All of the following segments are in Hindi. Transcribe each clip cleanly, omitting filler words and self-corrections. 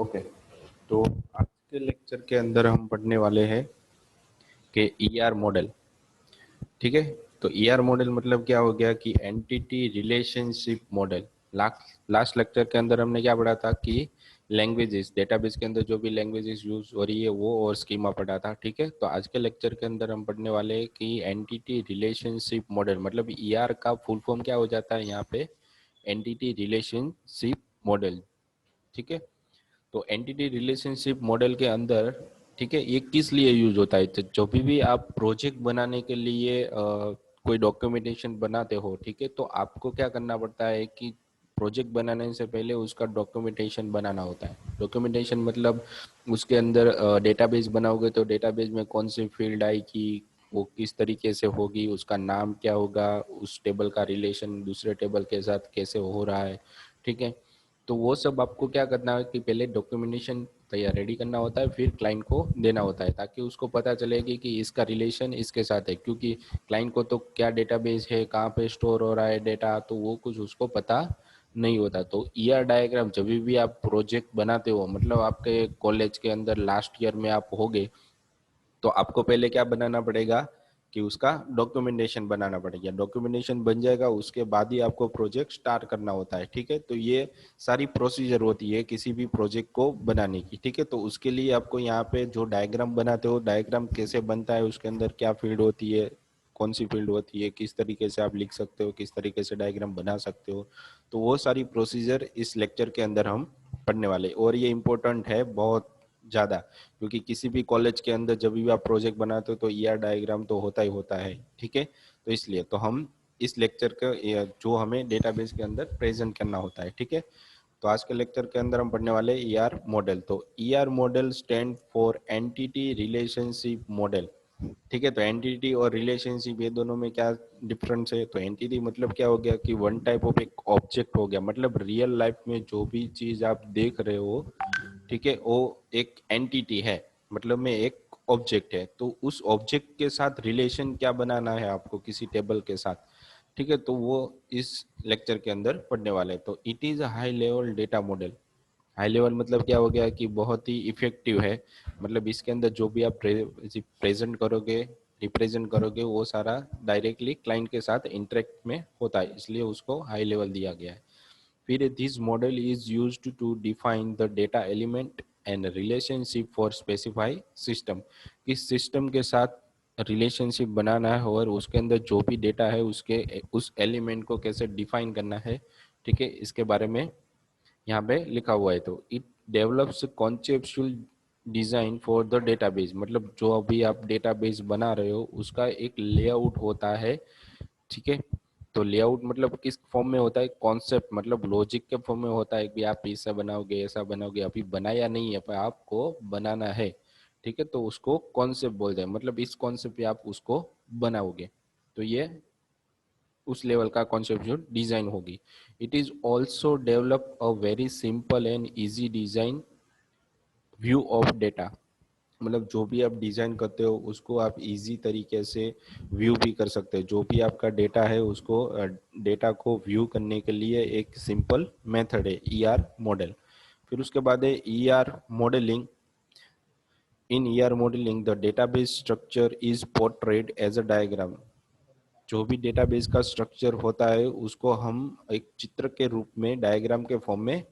ओके, तो आज के लेक्चर के अंदर हम पढ़ने वाले हैं कि ईआर मॉडल। ठीक है, तो ईआर मॉडल मतलब क्या हो गया कि entity relationship model. Last lecture के अंदर हमने क्या पढ़ा था कि लैंग्वेजेस, डेटाबेस के अंदर जो भी लैंग्वेजेस यूज हो रही है वो और स्कीमा पढ़ा था। ठीक है, तो आज के लेक्चर के अंदर हम पढ़ने वाले हैं कि एंटिटी रिलेशनशिप मॉडल मतलब ईआर का फुल फॉर्म क्या हो जाता है यहाँ पे, एंटिटी रिलेशनशिप मॉडल। ठीक है, तो एंटिटी रिलेशनशिप मॉडल के अंदर, ठीक है, ये किस लिए यूज होता है? तो जो भी आप प्रोजेक्ट बनाने के लिए कोई डॉक्यूमेंटेशन बनाते हो, ठीक है, तो आपको क्या करना पड़ता है कि प्रोजेक्ट बनाने से पहले उसका डॉक्यूमेंटेशन बनाना होता है। डॉक्यूमेंटेशन मतलब उसके अंदर डेटाबेस बनाओगे तो डेटाबेस में कौन सी फील्ड आएगी, वो किस तरीके से होगी, उसका नाम क्या होगा, उस टेबल का रिलेशन दूसरे टेबल के साथ कैसे हो रहा है। ठीक है, तो वो सब आपको क्या करना है कि पहले डॉक्यूमेंटेशन तैयार रेडी करना होता है, फिर क्लाइंट को देना होता है ताकि उसको पता चलेगी कि इसका रिलेशन इसके साथ है। क्योंकि क्लाइंट को तो क्या डेटाबेस है, कहाँ पे स्टोर हो रहा है डेटा, तो वो कुछ उसको पता नहीं होता। तो ईआर डायग्राम जब भी आप प्रोजेक्ट बनाते हो, मतलब आपके कॉलेज के अंदर लास्ट ईयर में आप होगे, तो आपको पहले क्या बनाना पड़ेगा कि उसका डॉक्यूमेंटेशन बनाना पड़ेगा। डॉक्यूमेंटेशन बन जाएगा उसके बाद ही आपको प्रोजेक्ट स्टार्ट करना होता है। ठीक है, तो ये सारी प्रोसीजर होती है किसी भी प्रोजेक्ट को बनाने की। ठीक है, तो उसके लिए आपको यहाँ पे जो डायग्राम बनाते हो, डायग्राम कैसे बनता है, उसके अंदर क्या फील्ड होती है, कौन सी फील्ड होती है, किस तरीके से आप लिख सकते हो, किस तरीके से डायग्राम बना सकते हो, तो वो सारी प्रोसीजर इस लेक्चर के अंदर हम पढ़ने वाले। और ये इम्पोर्टेंट है बहुत ज़्यादा, क्योंकि किसी भी कॉलेज के अंदर जब भी आप प्रोजेक्ट बनाते हो तो ईआर डायग्राम तो होता ही होता है। ठीक है, तो इसलिए तो हम इस लेक्चर का जो हमें डेटाबेस के अंदर प्रेजेंट करना होता है। ठीक है, तो आज के लेक्चर के अंदर हम पढ़ने वाले ईआर मॉडल। तो ER model stand for entity relationship model. ठीक है, तो एंटिटी और रिलेशनशिप ये दोनों में क्या डिफरेंस है? तो एंटिटी मतलब क्या हो गया कि वन टाइप ऑफ एक ऑब्जेक्ट हो गया, मतलब रियल लाइफ में जो भी चीज आप देख रहे हो, ठीक है, वो एक एंटिटी है, मतलब में एक ऑब्जेक्ट है। तो उस ऑब्जेक्ट के साथ रिलेशन क्या बनाना है आपको किसी टेबल के साथ, ठीक है, तो वो इस लेक्चर के अंदर पढ़ने वाले हैं। तो it is a high level data model. High level मतलब क्या हो गया कि बहुत ही इफेक्टिव है, मतलब इसके अंदर जो भी आप प्रेजेंट करोगे, रिप्रेजेंट करोगे, वो सारा डायरेक्टली क्लाइंट के साथ इंटरेक्ट में होता है, इसलिए उसको हाई लेवल दिया गया है। फिर this model is used to define the data element and relationship for specify system. इस सिस्टम के साथ रिलेशनशिप बनाना है और उसके अंदर जो भी डेटा है उसके उस एलिमेंट को कैसे डिफाइन करना है, ठीक है, इसके बारे में यहाँ पे लिखा हुआ है। तो it develops conceptual design for the database, मतलब जो अभी आप डेटाबेस बना रहे हो उसका एक लेआउट होता है। ठीक है, तो लेआउट मतलब किस फॉर्म में होता है? कॉन्सेप्ट मतलब लॉजिक के फॉर्म में होता है कि आप ऐसा बनाओगे, ऐसा बनाओगे, अभी बनाया नहीं है पर आपको बनाना है। ठीक है, तो उसको कॉन्सेप्ट बोलते हैं, मतलब इस कॉन्सेप्ट पे आप उसको बनाओगे, तो ये उस लेवल का कॉन्सेप्चुअल डिजाइन होगी। It is also develop a very simple and easy design view of data, मतलब जो भी आप डिजाइन करते हो उसको आप इजी तरीके से व्यू भी कर सकते हो। जो भी आपका डेटा है उसको डेटा को व्यू करने के लिए एक सिंपल मेथड है ईआर मॉडल। फिर उसके बाद है E R modelling. In E R modelling the database structure is portrayed as a diagram. जो भी डेटाबेस का स्ट्रक्चर होता है उसको हम एक चित्र के रूप में, डायग्राम के फॉर्म में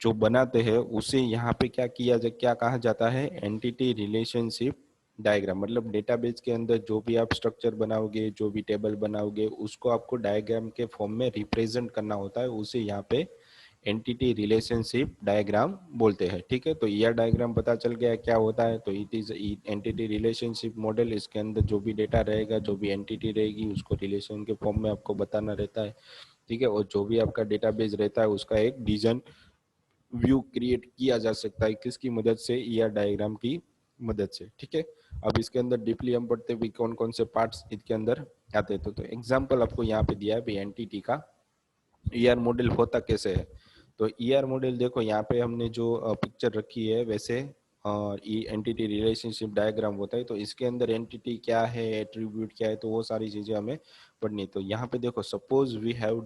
जो बनाते हैं, उसे यहाँ पे क्या कहा जाता है? Entity relationship diagram. मतलब डेटाबेस के अंदर जो भी आप स्ट्रक्चर बनाओगे, जो भी टेबल बनाओगे, उसको आपको डायग्राम के फॉर्म में रिप्रेजेंट करना होता है, उसे यहाँ पे एंटिटी रिलेशनशिप डायग्राम बोलते हैं। ठीक है, तो यह डायग्राम पता चल गया क्या होता है। तो it is entity relationship model. इसके अंदर जो भी डेटा रहेगा, जो भी एंटिटी रहेगी, उसको रिलेशन के फॉर्म में आपको बताना रहता है। ठीक है, और जो भी आपका डेटाबेस रहता है उसका एक डिजाइन व्यू क्रिएट किया जा सकता है, किसकी मदद से? ईआर डायग्राम की मदद से। ठीक है, अब इसके अंदर डीपली हम पढ़ते हुए कौन कौन से पार्ट्स इसके अंदर आते हैं। तो एग्जांपल आपको यहाँ पे दिया है भाई एंटिटी का ईआर मॉडल होता कैसे है। तो ईआर मॉडल देखो यहाँ पे हमने जो पिक्चर रखी है वैसे एंटिटी रिलेशनशिप डायग्राम होता है। तो इसके अंदर एंटिटी क्या है, एट्रीब्यूट क्या है, तो वो सारी चीजें हमें पढ़नी है। तो यहाँ पे देखो, suppose we have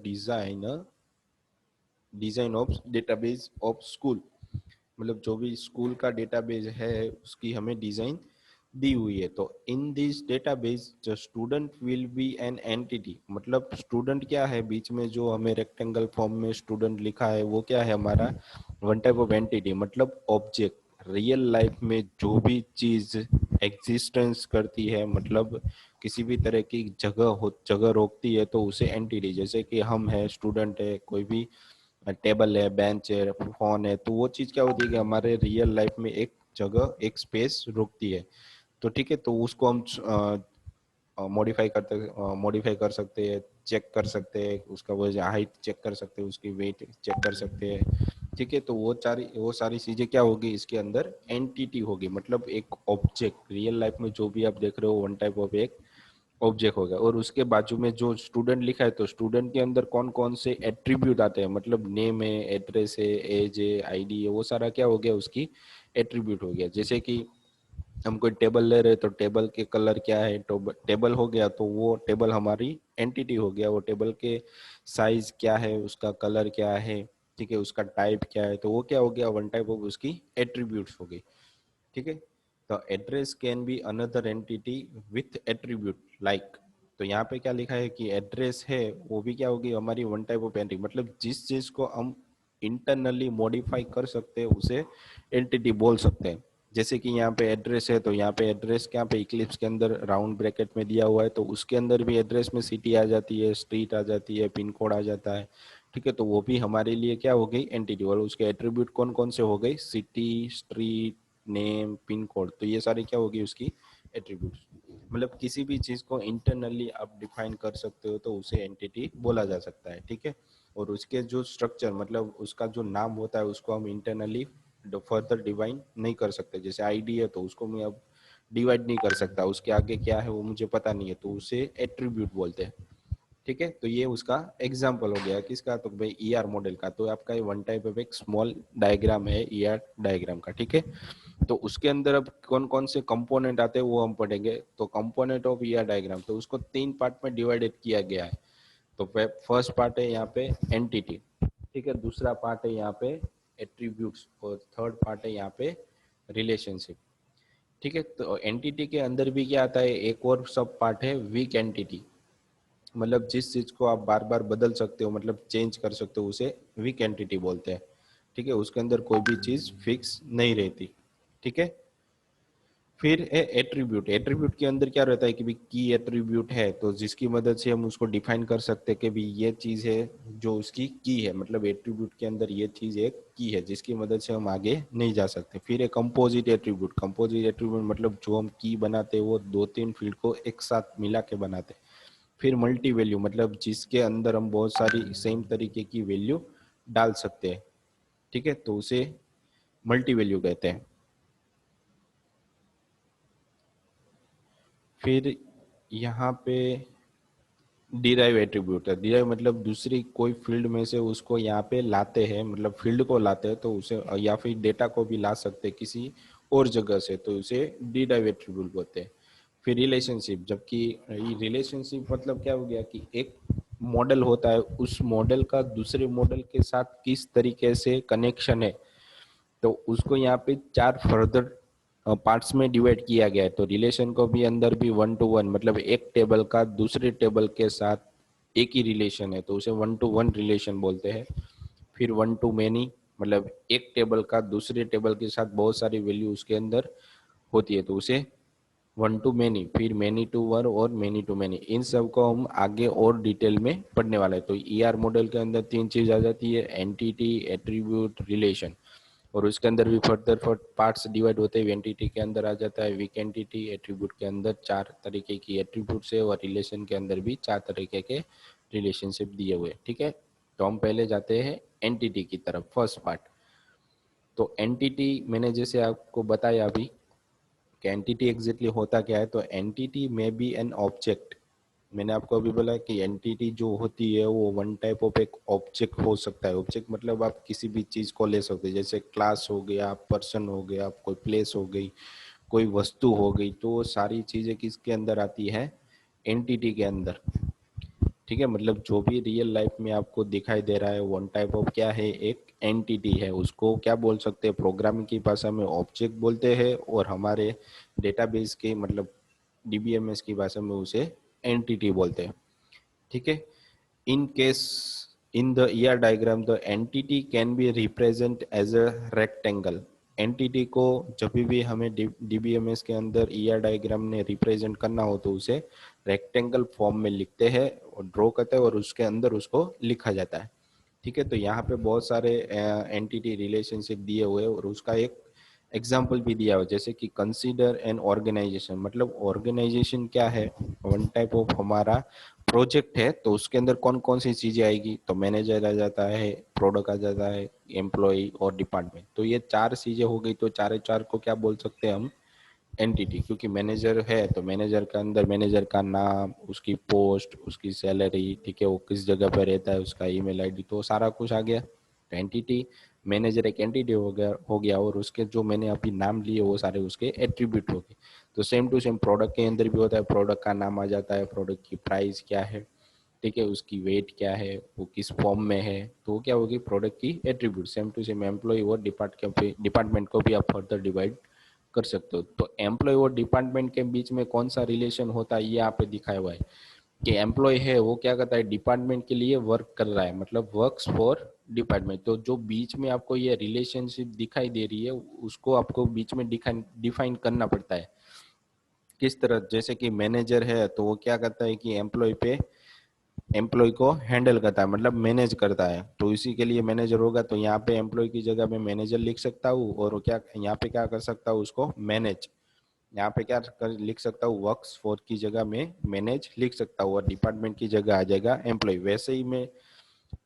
design of database of school. मतलब जो भी स्कूल का डेटाबेस है उसकी हमें डिजाइन दी हुई है। तो in this database the student will be an entity, मतलब स्टूडेंट क्या है, बीच में जो हमें रेक्टेंगल फॉर्म में स्टूडेंट लिखा है वो क्या है, हमारा वन टाइप ऑफ एंटिटी, मतलब ऑब्जेक्ट। रियल लाइफ में जो भी चीज एग्जिस्टेंस करती है, मतलब किसी भी तरह की जगह रोकती है, तो उसे एंटिटी, जैसे कि हम है, स्टूडेंट है, कोई भी टेबल है, बेंच है, फोन है, तो वो चीज क्या होती है कि हमारे रियल लाइफ में एक जगह, एक स्पेस रोकती है। तो ठीक है, तो उसको हम मॉडिफाई कर सकते हैं, चेक कर सकते हैं, उसका वो हाइट चेक कर सकते हैं, उसकी वेट चेक कर सकते हैं। ठीक है, तो वो सारी चीजें क्या होगी, इसके अंदर एंटिटी होगी, मतलब एक ऑब्जेक्ट। रियल लाइफ में जो भी आप देख रहे हो वन टाइप ऑफ एक ऑब्जेक्ट होगा। और उसके बाजू में जो स्टूडेंट लिखा है, तो स्टूडेंट के अंदर कौन कौन से एट्रीब्यूट आते हैं, मतलब नेम है, एड्रेस है, एज है, आईडी है, वो सारा क्या हो गया, उसकी एट्रीब्यूट हो गया। जैसे कि हम कोई टेबल ले रहे, तो टेबल के कलर क्या है, तो टेबल हो गया, तो वो टेबल हमारी एंटिटी हो गया। वो टेबल के साइज क्या है, उसका कलर क्या है, ठीक है, उसका टाइप क्या है, तो वो क्या हो गया, वन टाइप ऑफ उसकी एट्रीब्यूट्स हो गई। ठीक है, तो address can be another entity with attribute like. तो यहाँ पे क्या लिखा है कि एड्रेस है, वो भी क्या होगी, हमारी वन टाइप ऑफ एंटिटी, मतलब जिस चीज को हम इंटरनली मॉडिफाई कर सकते हैं उसे एंटिटी बोल सकते हैं। जैसे कि यहाँ पे एड्रेस है, तो यहाँ पे एड्रेस क्या पे इक्लिप्स के अंदर राउंड ब्रैकेट में दिया हुआ है, तो उसके अंदर भी एड्रेस में सिटी आ जाती है, स्ट्रीट आ जाती है, पिन कोड आ जाता है। ठीक है, तो वो भी हमारे लिए क्या हो गई, एंटिटी। और उसके एट्रीब्यूट कौन कौन से हो गए, city, street, name, pin code, तो ये सारी क्या होगी उसकी एट्रीब्यूट्स। मतलब किसी भी चीज को इंटरनली आप डिफाइन कर सकते हो तो उसे एंटिटी बोला जा सकता है। ठीक है, और उसके जो स्ट्रक्चर, मतलब उसका जो नाम होता है, उसको हम इंटरनली फर्दर डिवाइन नहीं कर सकते। जैसे आईडी है, तो उसको मैं अब डिवाइड नहीं कर सकता, उसके आगे क्या है वो मुझे पता नहीं है, तो उसे एट्रीब्यूट बोलते हैं। ठीक है, तो ये उसका एग्जाम्पल हो गया किसका, तो भाई ईआर मॉडल का। तो आपका ये वन टाइप ऑफ एक स्मॉल डायग्राम है ईआर डायग्राम का। ठीक है, तो उसके अंदर अब कौन कौन से कंपोनेंट आते हैं वो हम पढ़ेंगे। तो कंपोनेंट ऑफ ईआर डायग्राम, तो उसको तीन पार्ट में डिवाइडेड किया गया है। तो फर्स्ट पार्ट है यहाँ पे एंटिटी, ठीक है, दूसरा पार्ट है यहाँ पे एट्रीब्यूट्स, और थर्ड पार्ट है यहाँ पे रिलेशनशिप। ठीक है, तो एंटिटी के अंदर भी क्या आता है, एक और सब पार्ट है वीक एंटिटी, मतलब जिस चीज को आप बार बार बदल सकते हो, मतलब चेंज कर सकते हो, उसे वीक एंटिटी बोलते हैं। ठीक है, उसके अंदर कोई भी चीज फिक्स नहीं रहती। ठीक है, फिर है एट्रीब्यूट। एट्रीब्यूट के अंदर क्या रहता है कि भी की एट्रीब्यूट है, तो जिसकी मदद से हम उसको डिफाइन कर सकते हैं कि भी ये चीज है जो उसकी की है, मतलब एट्रीब्यूट के अंदर ये चीज एक की है जिसकी मदद से हम आगे नहीं जा सकते। फिर है कंपोजिट एट्रीब्यूट। कंपोजिट एट्रीब्यूट मतलब जो हम की बनाते हैं वो दो तीन फील्ड को एक साथ मिला के बनाते हैं। फिर मल्टी वैल्यू, मतलब जिसके अंदर हम बहुत सारी सेम तरीके की वैल्यू डाल सकते हैं। ठीक है, तो उसे मल्टी वैल्यू कहते हैं। फिर यहाँ पे डिराइव एट्रीब्यूट है। डिराइव मतलब दूसरी कोई फील्ड में से उसको यहाँ पे लाते हैं, मतलब फील्ड को लाते हैं, तो उसे, या फिर डेटा को भी ला सकते हैं किसी और जगह से, तो उसे डिराइव एट्रीब्यूट बोलते हैं। फिर रिलेशनशिप, जबकि रिलेशनशिप मतलब क्या हो गया कि एक मॉडल होता है, उस मॉडल का दूसरे मॉडल के साथ किस तरीके से कनेक्शन है, तो उसको यहाँ पे चार फर्दर पार्ट्स में डिवाइड किया गया है। तो रिलेशन को भी अंदर भी वन टू वन, मतलब एक टेबल का दूसरे टेबल के साथ एक ही रिलेशन है, तो उसे वन टू वन रिलेशन बोलते हैं। फिर वन टू मैनी, मतलब एक टेबल का दूसरे टेबल के साथ बहुत सारी वैल्यू उसके अंदर होती है, तो उसे वन टू मैनी। फिर मैनी टू वन और मैनी टू मैनी, इन सब को हम आगे और डिटेल में पढ़ने वाला है। तो ईआर मॉडल के अंदर तीन चीज आ जाती है, एंटिटी, एट्रीब्यूट, रिलेशन। और उसके अंदर भी फर्दर पार्ट्स डिवाइड होते हैं। एंटिटी के अंदर आ जाता है वीक एंटिटी, एट्रीब्यूट के अंदर चार तरीके की एट्रीब्यूट्स है, और रिलेशन के अंदर भी चार तरीके के रिलेशनशिप दिए हुए। ठीक है, तो हम पहले जाते हैं एंटिटी की तरफ, फर्स्ट पार्ट। तो एंटिटी मैंने जैसे आपको बताया अभी कि एंटिटी एग्जैक्टली होता क्या है, तो एंटिटी में बी एन ऑब्जेक्ट। मैंने आपको अभी बोला कि एंटिटी जो होती है वो वन टाइप ऑफ एक ऑब्जेक्ट हो सकता है। ऑब्जेक्ट मतलब आप किसी भी चीज को ले सकते हैं, जैसे क्लास हो गया, पर्सन हो गया, कोई प्लेस हो गई, कोई वस्तु हो गई, तो सारी चीजें किसके अंदर आती है, एंटिटी के अंदर। ठीक है, मतलब जो भी रियल लाइफ में आपको दिखाई दे रहा है वन टाइप ऑफ क्या है, एक एंटिटी है। उसको क्या बोल सकते हैं, प्रोग्रामिंग की भाषा में ऑब्जेक्ट बोलते हैं, और हमारे डेटाबेस के मतलब डीबीएमएस की भाषा में उसे एंटिटी बोलते हैं। ठीक है, in case in the ER diagram the entity can be represent as a rectangle। Entity को जब भी हमें डीबीएमएस के अंदर ईआर डायग्राम में रिप्रेजेंट करना हो तो उसे रेक्टेंगल फॉर्म में लिखते हैं और ड्रॉ करते हैं और उसके अंदर उसको लिखा जाता है। ठीक है, तो यहाँ पे बहुत सारे एंटिटी रिलेशनशिप दिए हुए और उसका एक एग्जाम्पल भी दिया हुआ, जैसे कि कंसीडर एन ऑर्गेनाइजेशन। मतलब ऑर्गेनाइजेशन क्या है, वन टाइप ऑफ हमारा प्रोजेक्ट है, तो उसके अंदर कौन कौन सी चीजें आएगी, तो मैनेजर आ जाता है, प्रोडक्ट आ जाता है, एम्प्लॉय और डिपार्टमेंट। तो ये चार चीजें हो गई, तो चारे चार को क्या बोल सकते हैं हम, एंटिटी। क्योंकि मैनेजर है तो मैनेजर का अंदर मैनेजर का नाम, उसकी पोस्ट, उसकी सैलरी, ठीक है, वो किस जगह पर रहता है, उसका ईमेल आईडी, तो सारा कुछ आ गया। तो एंटिटी, मैनेजर एक एंटिटी हो गया और उसके जो मैंने अभी नाम लिए वो सारे उसके एट्रीब्यूट हो गए। तो सेम टू सेम प्रोडक्ट के अंदर भी होता है, प्रोडक्ट का नाम आ जाता है, प्रोडक्ट की प्राइस क्या है, ठीक है, उसकी वेट क्या है, वो किस फॉर्म में है, तो वो क्या होगी, प्रोडक्ट की attribute. Same to same employ और डिपार्टमेंट को भी आप फर्दर डिवाइड कर सकते हो। तो एम्प्लॉय और डिपार्टमेंट के बीच में कौन सा रिलेशन होता है ये यहाँ पे दिखाया हुआ है कि एम्प्लॉय है वो क्या करता है, डिपार्टमेंट के लिए वर्क कर रहा है, मतलब वर्क्स फॉर डिपार्टमेंट। तो जो बीच में आपको ये रिलेशनशिप दिखाई दे रही है उसको आपको बीच में डिफाइन करना पड़ता है। किस तरह, जैसे कि मैनेजर है तो वो क्या करता है कि एम्प्लॉय को हैंडल करता है, मतलब मैनेज करता है। तो इसी के लिए मैनेजर होगा, तो यहाँ पे एम्प्लॉय की जगह में मैनेजर लिख सकता हूँ, और क्या यहाँ पे क्या कर सकता हूँ, उसको मैनेज। यहाँ पे क्या लिख सकता हूँ, वर्क्स फॉर की जगह में मैनेज लिख सकता हूँ, और डिपार्टमेंट की जगह आ जाएगा एम्प्लॉय। वैसे ही मैं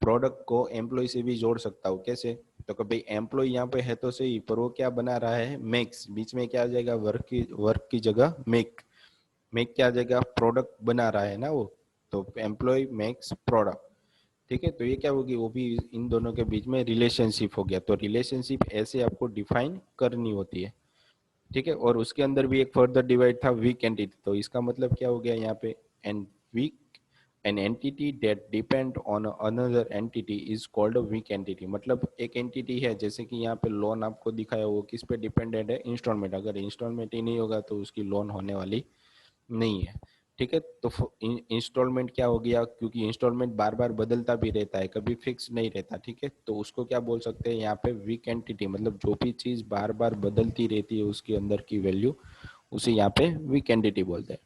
प्रोडक्ट को एम्प्लॉय से भी जोड़ सकता हूँ। कैसे, तो कभी एम्प्लॉय यहाँ पे है तो सही, पर वो क्या बना रहा है, मेक्स, बीच में क्या आ जाएगा, वर्क की जगह मेक क्या आ जाएगा, प्रोडक्ट बना रहा है ना वो, तो एम्प्लॉय मेक्स प्रोडक्ट। ठीक है, तो ये क्या होगी, वो भी इन दोनों के बीच में रिलेशनशिप हो गया। तो रिलेशनशिप ऐसे आपको डिफाइन करनी होती है। ठीक है, और उसके अंदर भी एक फर्दर डिवाइड था, वीक एंटिटी। तो इसका मतलब क्या हो गया यहाँ पे, an weak an entity that depend on another entity is called weak entity. मतलब एक एंटिटी है, जैसे कि यहाँ पे लोन आपको दिखाया, वो किस पे डिपेंडेंट है, इंस्टॉलमेंट। अगर इंस्टॉलमेंट ही नहीं होगा तो उसकी लोन होने वाली नहीं है। ठीक है, तो इंस्टॉलमेंट क्या हो गया, क्योंकि इंस्टॉलमेंट बार बार बदलता भी रहता है, कभी फिक्स नहीं रहता। ठीक है, तो उसको क्या बोल सकते हैं यहाँ पे, वीक एंटिटी। मतलब जो भी चीज बार बार बदलती रहती है उसके अंदर की वैल्यू, उसे यहाँ पे वीक एंटिटी बोलते हैं।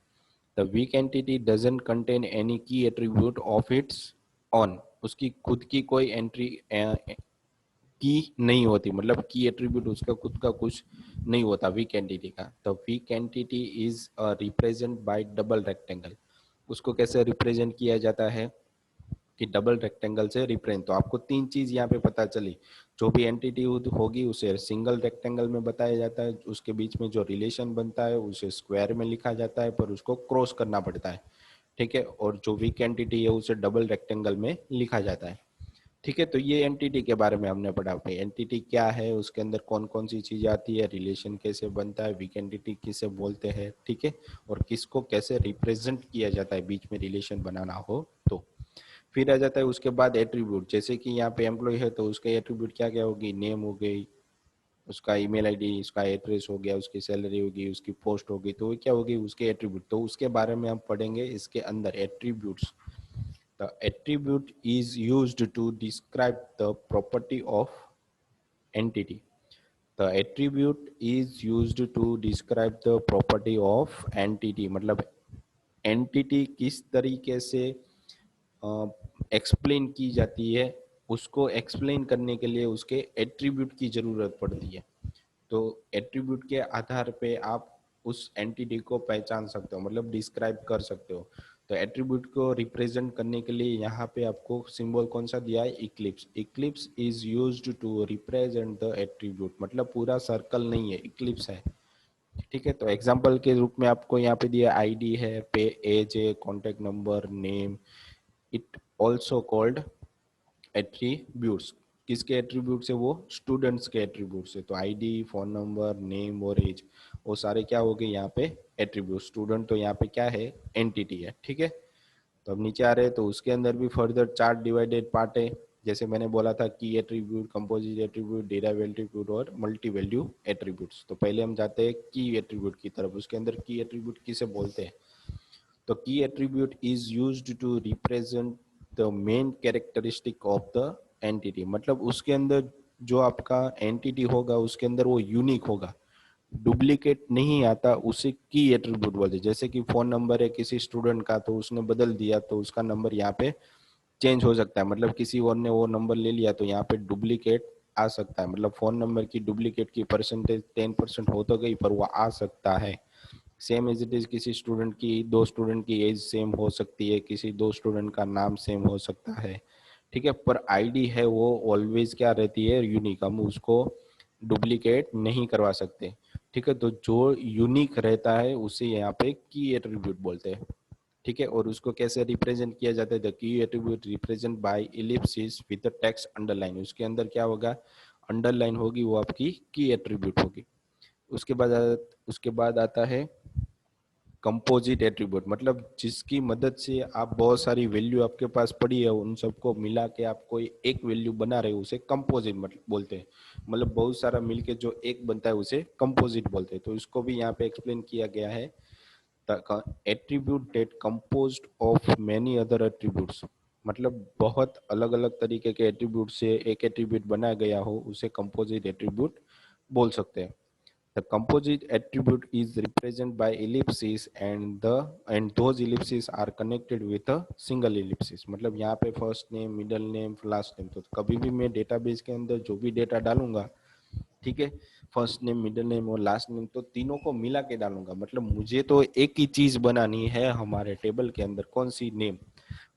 The weak entity doesn't contain any की एट्रीब्यूट ऑफ इट्स ऑन। उसकी खुद की कोई एंट्री की नहीं होती, मतलब की एट्रीब्यूट उसका खुद का कुछ नहीं होता वीक एंटिटी का। The weak entity is represent by double rectangle. उसको कैसे रिप्रेजेंट किया जाता है कि डबल रेक्टेंगल से रिप्रेजेंट। तो आपको तीन चीज यहाँ पे पता चली, जो भी एंटिटी होगी उसे सिंगल रेक्टेंगल में बताया जाता है, उसके बीच में जो रिलेशन बनता है उसे स्क्वायर में लिखा जाता है, पर उसको क्रॉस करना पड़ता है। ठीक है, और जो वीक एंटिटी है उसे डबल रेक्टेंगल में लिखा जाता है। ठीक है, तो ये एंटिटी के बारे में हमने पढ़ा। भाई एंटिटी क्या है, उसके अंदर कौन कौन सी चीजें आती है, रिलेशन कैसे बनता है, वीक एंटिटी किसे बोलते हैं, ठीक है, और किसको कैसे रिप्रेजेंट किया जाता है बीच में रिलेशन बनाना हो तो। फिर आ जाता है उसके बाद एट्रीब्यूट। जैसे कि यहाँ पे एम्प्लॉय है तो उसके एट्रीब्यूट क्या क्या होगी, नेम हो गई, उसका ईमेल आईडी, उसका एड्रेस हो गया, उसकी सैलरी होगी, उसकी पोस्ट होगी, तो वो क्या होगी, उसके एट्रीब्यूट। तो उसके बारे में हम पढ़ेंगे इसके अंदर, attributes. The attribute is used to describe the property of entity. The attribute is used to describe the property of entity। मतलब एंटिटी किस तरीके से एक्सप्लेन की जाती है, उसको एक्सप्लेन करने के लिए उसके एट्रीब्यूट की जरूरत पड़ती है। तो एट्रीब्यूट के आधार पे आप उस एंटिटी को पहचान सकते हो, मतलब डिस्क्राइब कर सकते हो। तो एट्रीब्यूट को रिप्रेजेंट करने के लिए यहाँ पे आपको सिंबल कौन सा दिया है, eclipse. Eclipse is used to represent the attribute. मतलब पूरा सर्कल नहीं है, इक्लिप्स है। ठीक है, तो एग्जांपल के रूप में आपको यहाँ पे दिया, आईडी है, पे एज है, contact number, name. It also called attributes. किसके एट्रीब्यूट है, वो स्टूडेंट्स के एट्रीब्यूट है। तो आईडी, फोन नंबर, नेम और एज, वो सारे क्या हो गए यहाँ पे एट्रीब्यूट। स्टूडेंट तो यहाँ पे क्या है, एंटिटी है। ठीक है, तो अब नीचे आ रहे हैं तो उसके अंदर भी फर्दर 4 डिवाइडेड पार्ट है। जैसे मैंने बोला था की attribute, composite attribute, derive attribute और मल्टी वैल्यू एट्रीब्यूट्स। तो पहले हम जाते हैं की एट्रीब्यूट की तरफ। उसके अंदर की एट्रीब्यूट किसे बोलते हैं? तो key attribute is used to represent the main characteristic of the entity. मतलब उसके अंदर जो आपका एंटिटी होगा उसके अंदर वो यूनिक होगा, डुप्लीकेट नहीं आता, उसे की एट्रीब्यूट बोलते हैं। जैसे कि फोन नंबर है किसी स्टूडेंट का, तो उसने बदल दिया तो उसका नंबर यहाँ पे चेंज हो सकता है। मतलब किसी और ने वो नंबर ले लिया तो यहाँ पे डुप्लीकेट आ सकता है। मतलब फोन नंबर की डुप्लीकेट की परसेंटेज 10% हो तो गई, पर वो आ सकता है। सेम एज इट इज किसी स्टूडेंट की, दो स्टूडेंट की एज सेम हो सकती है, किसी दो स्टूडेंट का नाम सेम हो सकता है, ठीक है, पर आईडी है वो ऑलवेज क्या रहती है? यूनिक। हम उसको डुप्लीकेट नहीं करवा सकते, ठीक है। तो जो यूनिक रहता है उसे यहाँ पे की एट्रीब्यूट बोलते हैं, ठीक है। और उसको कैसे रिप्रेजेंट किया जाता है? The key attribute represent by ellipsis with the text underline. उसके अंदर क्या होगा? अंडरलाइन होगी, वो आपकी की एट्रीब्यूट होगी। उसके बाद उसके बाद आता है कंपोजिट एट्रीब्यूट। मतलब जिसकी मदद से आप बहुत सारी वैल्यू आपके पास पड़ी है उन सबको मिला के आप कोई एक वैल्यू बना रहे हो, उसे कंपोजिट मतलब बोलते हैं। मतलब बहुत सारा मिलके जो एक बनता है उसे कंपोजिट बोलते हैं। तो इसको भी यहाँ पे एक्सप्लेन किया गया है, the attribute that composed of many other attributes. मतलब बहुत अलग अलग तरीके के एट्रीब्यूट से एक एट्रीब्यूट बनाया गया हो उसे कंपोजिट एट्रीब्यूट बोल सकते हैं। The composite attribute is represented by ellipses and those ellipses are connected with a single ellipsis। मतलब यहाँ पे first name, middle name, last name. तो कभी भी मैं डेटाबेस के अंदर जो भी डेटा डालूंगा, ठीक है, फर्स्ट नेम, मिडिल नेम और लास्ट नेम, तो तीनों को मिला के डालूंगा। मतलब मुझे तो एक ही चीज बनानी है हमारे टेबल के अंदर, कौन सी? नेम।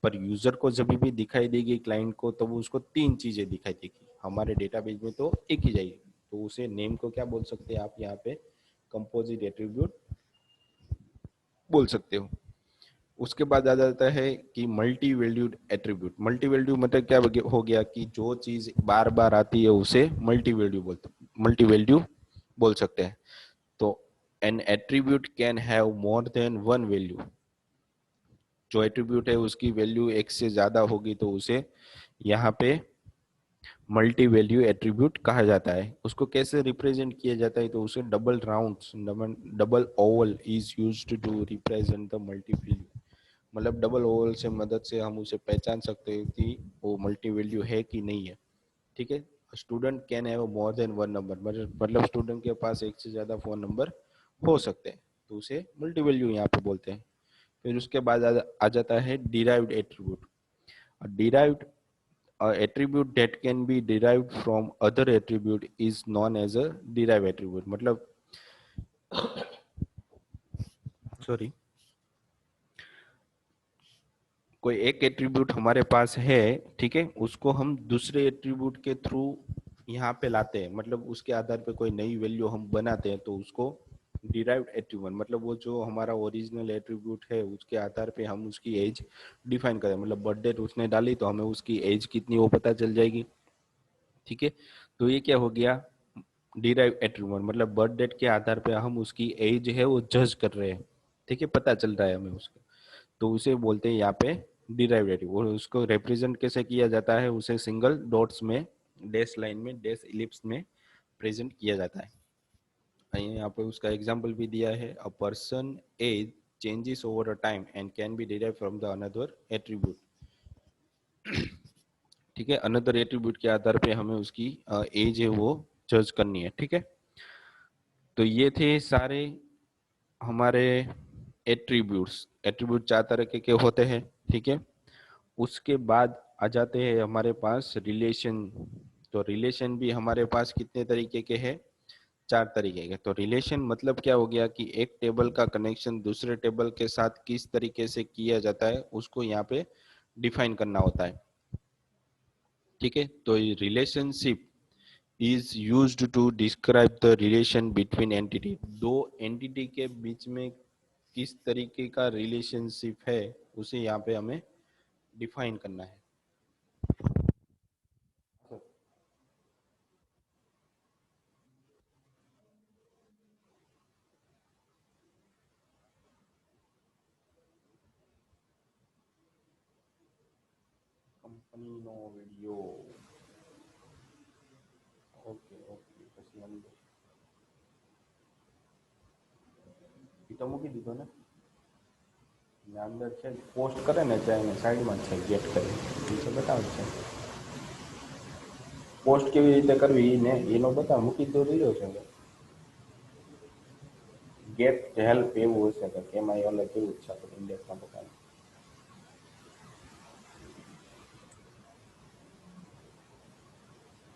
पर यूजर को जब भी दिखाई देगी क्लाइंट को, तो वो उसको तीन चीजें दिखाई देगी। हमारे डेटाबेस में तो एक ही जाएगी, तो उसे नेम को क्या बोल सकते हैं आप यहाँ पे? कंपोजिट एट्रीब्यूट बोल सकते हो। उसके बाद आ जाता है कि multi valued attribute. Multi value मतलब क्या हो गया कि जो चीज बार बार आती है उसे मल्टी वैल्यू बोल सकते हैं। तो N attribute can have more than one value. जो एट्रीब्यूट है उसकी वैल्यू एक से ज्यादा होगी तो उसे यहाँ पे मल्टी वैल्यू एट्रीब्यूट कहा जाता है। उसको कैसे रिप्रेजेंट किया जाता है? तो उसे double rounds, double oval is used to represent the multi value. मतलब डबल ओवल से मदद से हम उसे पहचान सकते हैं कि वो मल्टी वैल्यू है कि नहीं है, ठीक है। Student can have more than one number. मतलब स्टूडेंट के पास एक से ज्यादा फोन नंबर हो सकते हैं, तो उसे मल्टी वैल्यू यहाँ पे बोलते हैं। फिर उसके बाद आ जाता है derived attribute. Derived attribute that can be derived from other attribute is known as a derived attribute। मतलब सॉरी, कोई एक एट्रीब्यूट हमारे पास है, ठीक है, उसको हम दूसरे एट्रीब्यूट के थ्रू यहाँ पे लाते हैं। मतलब उसके आधार पे कोई नई वैल्यू हम बनाते हैं तो उसको डिराइव्ड एट्रीब्यूट। मतलब वो जो हमारा ओरिजिनल एट्रीब्यूट है उसके आधार पे हम उसकी एज डिफाइन करें। मतलब बर्थ डेट उसने डाली तो हमें उसकी एज कितनी वो पता चल जाएगी, ठीक है। तो ये क्या हो गया? Derive attribute. मतलब बर्थ डेट के आधार पे हम उसकी एज है वो जज कर रहे हैं, ठीक है, पता चल रहा है हमें उसका। तो उसे बोलते हैं यहाँ पे डिराइव एट्रीब्यूट। और उसको रिप्रेजेंट कैसे किया जाता है? उसे सिंगल डॉट्स में, डैश लाइन में, डैश इलिप्स में प्रेजेंट किया जाता है। यहाँ पे उसका एग्जाम्पल भी दिया है, a person age changes over a time and can be derive from the another attribute, ठीक है। अनदर एट्रीब्यूट के आधार पे हमें उसकी एज है वो जज करनी है, ठीक है। तो ये थे सारे हमारे एट्रीब्यूट्स। एट्रीब्यूट चार तरह के होते हैं, ठीक है। उसके बाद आ जाते हैं हमारे पास रिलेशन। तो रिलेशन भी हमारे पास कितने तरीके के हैं? चार तरीके के। तो रिलेशन मतलब क्या हो गया कि एक टेबल का कनेक्शन दूसरे टेबल के साथ किस तरीके से किया जाता है उसको यहाँ पे डिफाइन करना होता है, ठीक है। तो relationship is used to describe the relation between entity। दो एंटिटी के बीच में किस तरीके का रिलेशनशिप है उसे यहाँ पे हमें डिफाइन करना है। કંપનીનો વિડીયો. ઓકે ઓકે, પછી અંદર એ તો મૂકી દીધો ને. ને અંદર છે પોસ્ટ કરે ને ત્યાં એને સાઈડમાં છે ગેટ કરી નીચે બતાવે છે પોસ્ટ કેવી રીતે કરવી ને એનો બતાવ મૂકી તો દીધો છે. ગેટ હેલ્પ એવું હશે કે એમાં એ અલગ કેવું છે આપણે ઇન્ડેક્સમાં બતાવે.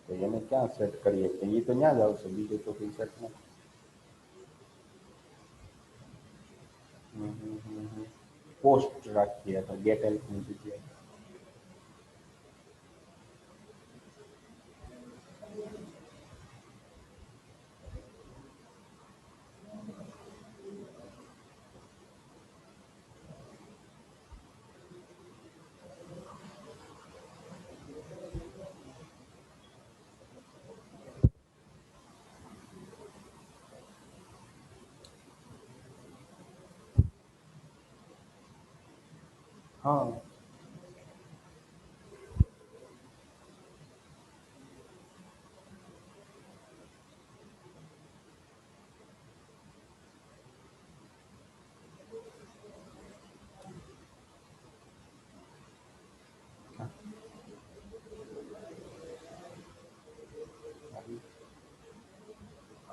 તો એને ક્યાં સેટ કરીએ કે એ તો ત્યાં જ આવશે, બીજું તો કોઈ સેટ નથી. પોસ્ટ રાખીએ તો ગેટ હેલ્પની જગ્યાએ. હા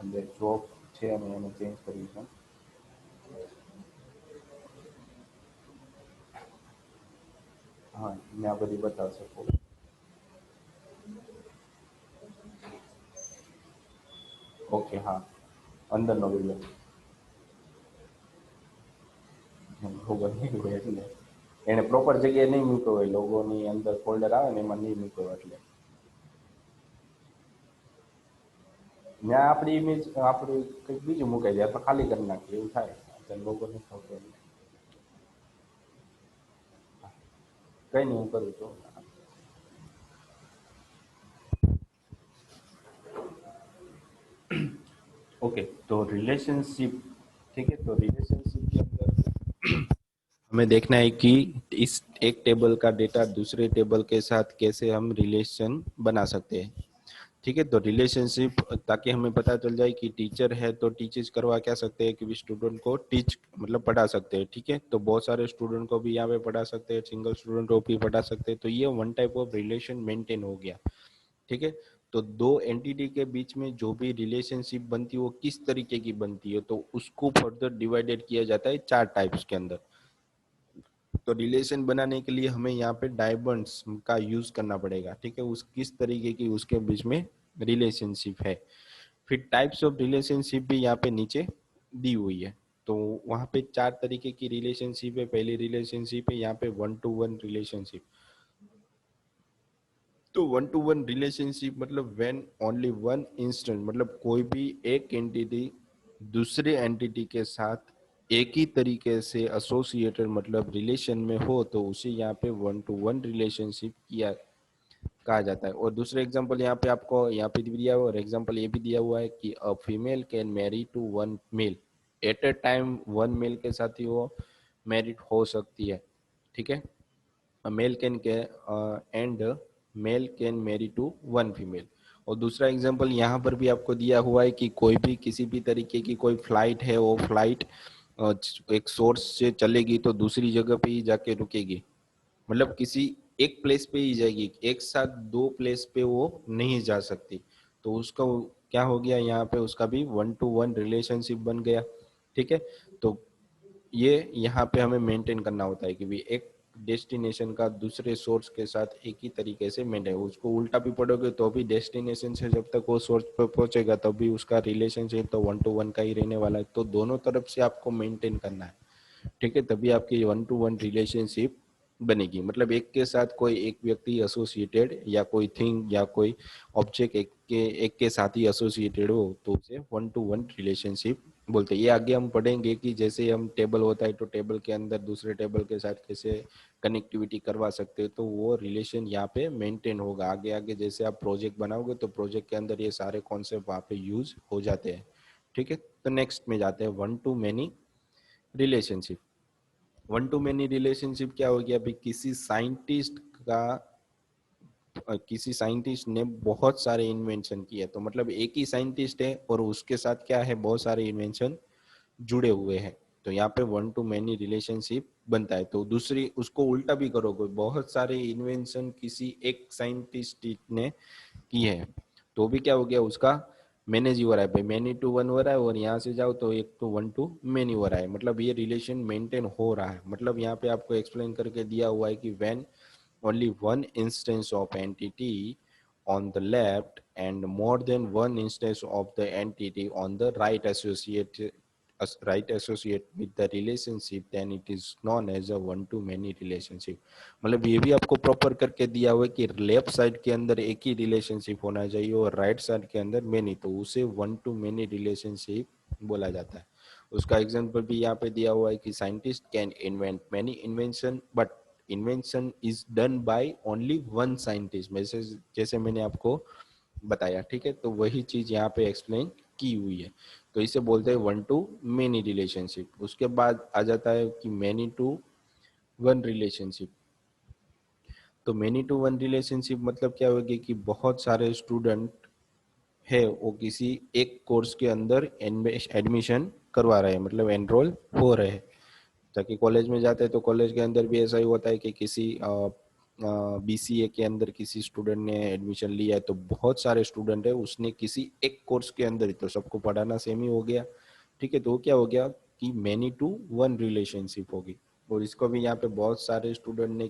અંદર જોબ છે અને એને ચેન્જ કરવી છે. હા ત્યાં બધી બતાવશે. ઓકે હા, અંદરનો વિડીયો ખબર નહીં હોય એટલે એને પ્રોપર જગ્યાએ નહીં મૂક્યો હોય, લોગોની અંદર ફોલ્ડર આવે ને એમાં નહીં મૂક્યો હોય એટલે ત્યાં આપણી ઇમેજ આપણું કંઈક બીજું મુકાઈ જાય તો ખાલી કરી નાખીએ એવું થાય. અત્યારે લોગો નથી આવતો એટલે કંઈ નહીં, હું કરું છું. ओके, तो रिलेशनशिप, ठीक है, तो रिलेशनशिप के अंदर हमें देखना है कि इस एक टेबल का डेटा दूसरे टेबल के साथ कैसे हम रिलेशन बना सकते हैं। ठीक है, तो रिलेशनशिप ताकि हमें पता चल जाए कि टीचर है तो टीचर्स करवा क्या सकते हैं कि भी स्टूडेंट को टीच मतलब पढ़ा सकते हैं। ठीक है, तो बहुत सारे स्टूडेंट को भी यहाँ पे पढ़ा सकते हैं, सिंगल स्टूडेंट को भी पढ़ा सकते हैं, तो ये one type of relation maintain हो गया। ठीक है, तो दो एंटिटी के बीच में जो भी रिलेशनशिप बनती है वो किस तरीके की बनती है, तो उसको फर्दर डिवाइडेड किया जाता है चार टाइप्स के अंदर। तो रिलेशन बनाने के लिए हमें यहाँ पे डायबंड्स का यूज करना पड़ेगा। ठीक है, उस किस तरीके की उसके बीच में रिलेशनशिप है। फिर टाइप्स ऑफ रिलेशनशिप भी यहाँ पे नीचे दी हुई है। तो वहाँ पे चार तरीके की रिलेशनशिप है। पहली रिलेशनशिप है यहाँ पे वन टू वन रिलेशनशिप। तो वन टू वन रिलेशनशिप मतलब व्हेन ओनली वन इंस्टेंट, मतलब कोई भी एक एंटिटी दूसरे एंटिटी के साथ एक ही तरीके से एसोसिएटेड मतलब रिलेशन में हो तो उसे यहाँ पे वन टू वन रिलेशनशिप किया कहा जाता है। और दूसरे एग्जांपल यहाँ पे आपको यहाँ पे भी दिया हुआ और एग्जांपल ये भी दिया हुआ है कि a female can marry to one male at a time, one male के साथ ही वो मैरिड हो सकती है। ठीक है, मेल कैन के and male can marry to one female. और दूसरा एग्जांपल यहाँ पर भी आपको दिया हुआ है कि कोई भी किसी भी तरीके की कोई फ्लाइट है, वो फ्लाइट एक सोर्स से चलेगी तो दूसरी जगह पे ही जाके रुकेगी, मतलब किसी एक प्लेस पे ही जाएगी, एक साथ दो प्लेस पे वो नहीं जा सकती। तो उसका क्या हो गया यहाँ पे, उसका भी वन टू वन रिलेशनशिप बन गया। ठीक है, तो ये यहाँ पे हमें मेंटेन करना होता है कि भी एक डेस्टिनेशन का दूसरे सोर्स के साथ एक ही तरीके से मेंटेन, उसको उल्टा भी पढ़ोगे तो भी डेस्टिनेशन से जब तक वो सोर्स पर पहुंचेगा तब भी उसका रिलेशनशिप तो वन टू वन का ही रहने वाला है। तो दोनों तरफ से आपको मेंटेन करना है। ठीक है, तभी आपकी वन टू वन रिलेशनशिप बनेगी। मतलब एक के साथ कोई एक व्यक्ति एसोसिएटेड या कोई थिंग या कोई ऑब्जेक्ट एक के साथ ही एसोसिएटेड हो तो उसे वन टू वन रिलेशनशिप बोलते हैं। ये आगे हम पढ़ेंगे कि जैसे हम टेबल होता है तो टेबल के अंदर दूसरे टेबल के साथ कैसे कनेक्टिविटी करवा सकते हैं, तो वो रिलेशन यहाँ पे मेंटेन होगा। आगे आगे जैसे आप प्रोजेक्ट बनाओगे तो प्रोजेक्ट के अंदर ये सारे कॉन्सेप्ट वहाँ पे यूज हो जाते हैं। ठीक है, तो नेक्स्ट में जाते हैं one two many relationship. One two many relationship क्या हो गया, अभी किसी साइंटिस्ट का किसी साइंटिस्ट ने बहुत सारे इन्वेंशन किए, तो मतलब एक ही साइंटिस्ट है और उसके साथ क्या है, बहुत सारे इन्वेंशन जुड़े हुए हैं, तो यहाँ पे वन टू मैनी रिलेशनशिप बनता है। तो दूसरी उसको उल्टा भी करोगे, बहुत सारे इन्वेंशन किसी एक साइंटिस्ट ने की है, तो भी क्या हो गया, उसका मैनेज हो रहा है भाई, मैनी टू वन हो रहा है, और यहाँ से जाओ तो एक तो वन टू मैनी हो रहा है, मतलब ये रिलेशन मेंटेन हो रहा है। मतलब यहाँ पे आपको एक्सप्लेन करके दिया हुआ है कि when only one instance of entity on the left and more than one instance of the entity on the right associate with the relationship, then it is known as a one to many relationship। मतलब ये भी आपको प्रॉपर करके दिया हुआ है कि लेफ्ट साइड के अंदर एक ही रिलेशनशिप होना चाहिए और राइट साइड के अंदर मेनी, तो उसे वन टू मेनी रिलेशनशिप बोला जाता है। उसका एग्जांपल भी यहाँ पे दिया हुआ है कि scientist can invent many invention but invention is done by only one scientist, जैसे मैंने आपको बताया, ठीक है। तो वही चीज यहाँ पे एक्सप्लेन की हुई है, तो इसे बोलते हैं वन टू मेनी रिलेशनशिप। उसके बाद आ जाता है कि मैनी टू वन रिलेशनशिप। तो मैनी टू वन रिलेशनशिप मतलब क्या होगी कि बहुत सारे स्टूडेंट है वो किसी एक कोर्स के अंदर एडमिशन करवा रहे हैं, मतलब एनरोल हो रहे हैं। ताकि कॉलेज में जाते हैं तो कॉलेज के अंदर भी ऐसा ही होता है कि किसी बीसीए के अंदर किसी स्टूडेंट ने एडमिशन लिया है, तो बहुत सारे स्टूडेंट है, उसने किसी एक कोर्स के अंदर ही, तो सबको पढ़ाना सेम ही हो गया, ठीक है। तो वो क्या हो गया कि मैनी टू वन रिलेशनशिप होगी। और इसको भी यहाँ पे बहुत सारे स्टूडेंट ने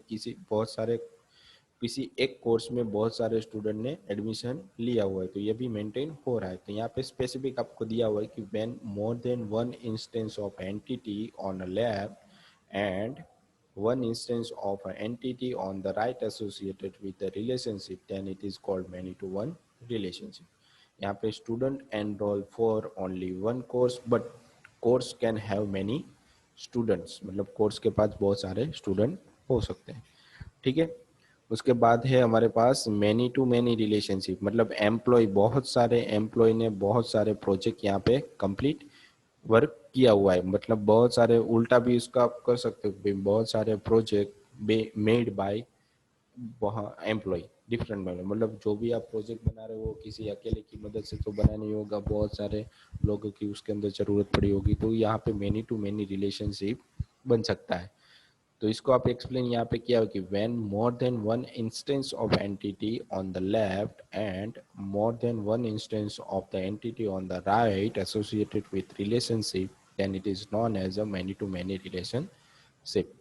किसी एक कोर्स में बहुत सारे स्टूडेंट ने एडमिशन लिया हुआ है, तो ये भी मेंटेन हो रहा है। तो यहाँ पे स्पेसिफिक आपको दिया हुआ है कि when more than one instance of entity on a lab and one instance of an entity on the right associated with the relationship, then it is called many to one relationship। यहाँ पे student enroll for only one course but course can have many students, मतलब कोर्स के पास बहुत सारे स्टूडेंट हो सकते हैं, ठीक है। उसके बाद है हमारे पास मैनी टू मैनी रिलेशनशिप, मतलब एम्प्लॉय, बहुत सारे एम्प्लॉय ने बहुत सारे प्रोजेक्ट यहाँ पे कंप्लीट वर्क किया हुआ है, मतलब बहुत सारे, उल्टा भी इसका आप कर सकते हो, बहुत सारे project made by employ different, मतलब जो भी आप प्रोजेक्ट बना रहे हो किसी अकेले की मदद से तो बना नहीं होगा, बहुत सारे लोगों की उसके अंदर जरूरत पड़ी होगी, तो यहाँ पे मैनी टू मैनी रिलेशनशिप बन सकता है। तो इसको आप एक्सप्लेन यहाँ पे किया हो कि when more than one instance of entity on the left and more than one instance of the entity on the right associated with relationship, then it is known as a many to many relationship.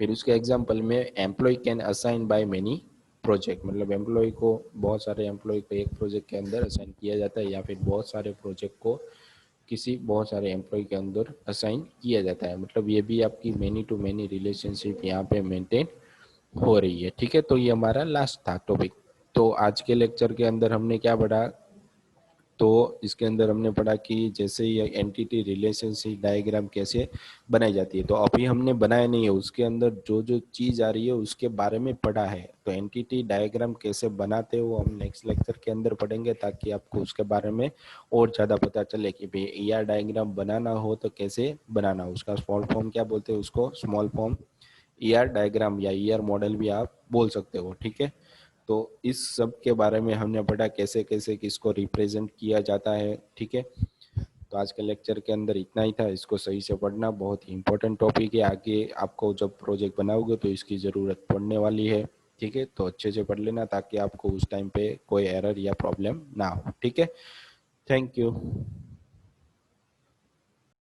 फिर उसके एग्जांपल में employ can assign by many project, मतलब एम्प्लॉय को, बहुत सारे एम्प्लॉय को एक प्रोजेक्ट के अंदर असाइन किया जाता है, या फिर बहुत सारे प्रोजेक्ट को किसी बहुत सारे एम्प्लॉय के अंदर असाइन किया जाता है, मतलब ये भी आपकी मैनी टू मैनी रिलेशनशिप यहाँ पे मेंटेन हो रही है, ठीक है। तो ये हमारा लास्ट था टॉपिक। तो आज के लेक्चर के अंदर हमने क्या पढ़ा, तो इसके अंदर हमने पढ़ा कि जैसे ये एंटिटी रिलेशनशिप डायग्राम कैसे बनाई जाती है, तो अभी हमने बनाया नहीं है, उसके अंदर जो जो चीज आ रही है उसके बारे में पढ़ा है। तो एंटिटी डायग्राम कैसे बनाते हो हम नेक्स्ट लेक्चर के अंदर पढ़ेंगे, ताकि आपको उसके बारे में और ज्यादा पता चले कि भाई ईआर डायग्राम बनाना हो तो कैसे बनाना, उसका स्मॉल फॉर्म क्या बोलते हैं उसको, स्मॉल फॉर्म ईआर डायग्राम या ईआर मॉडल भी आप बोल सकते हो, ठीक है। तो इस सब के बारे में हमने पढ़ा कैसे कैसे किसको रिप्रेजेंट किया जाता है, ठीक है। तो आज के लेक्चर के अंदर इतना ही था, इसको सही से पढ़ना, बहुत ही इंपॉर्टेंट टॉपिक है, आगे आपको जब प्रोजेक्ट बनाओगे तो इसकी ज़रूरत पड़ने वाली है, ठीक है। तो अच्छे से पढ़ लेना ताकि आपको उस टाइम पे कोई एरर या प्रॉब्लम ना हो, ठीक है। Thank you.